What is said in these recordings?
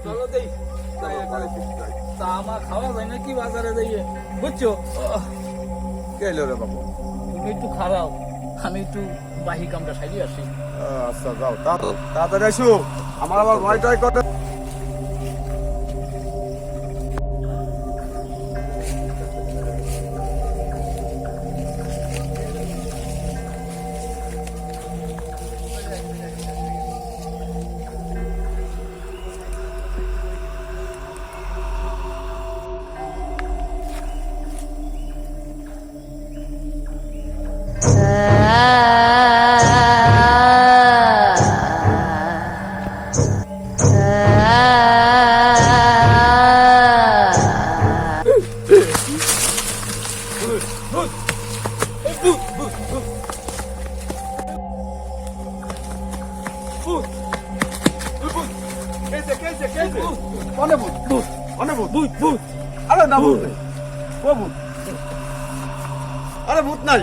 চলো দেই তা আমার খাওয়া যায় নাকি বাজারে যাইয়ে বুঝছো? কে এলো রে বাবু? তুমি একটু খারাও, আমি একটু বাহি কামটা সারিয়ে আসি। আচ্ছা যাও তাড়াতাড়ি এসো, আমার আবার ভয় টয় করে। আরে ভূত নাই,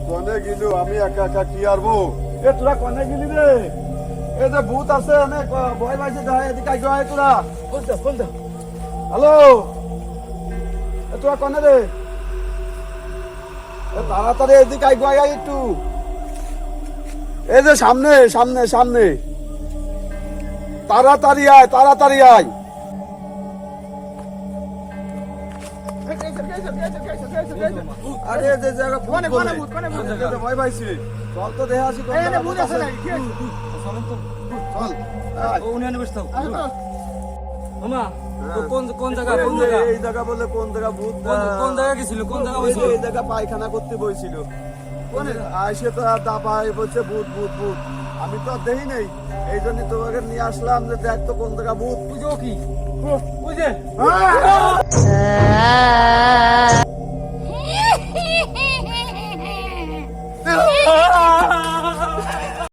কনে গেলু আমি একা একা কি আরবো? এ তোরা কনে গেলি রে? এ যে ভূত আছে অনেক ভয় পাইছে, এদিকে আগে আয় তোরা। হ্যালো, এ তোরা কনে রে? তাড়াতাড়ি এদিকে আগে আয় একটু। এই যে সামনে সামনে সামনে, তাড়াতাড়ি আয় তাড়াতাড়ি আয়। আরে যে জায়গা ভয় পাইছি, চল তো দেখে আসি। কোন জায়গা কোন জায়গা? এই জায়গা বললে কোন জায়গা? ভূত কোন জায়গা গেছিল? কোন জায়গা বলছিল? এই জায়গা পায়খানা করতে বইছিল, আইসে তো দাপাই বলছে ভূত ভূত ভূত। আমি তো আর দেখি নেই, এই জন্য তোমাকে নিয়ে আসলাম যে দেখ তো কোন জায়গা ভূত। বুঝো কি বুঝে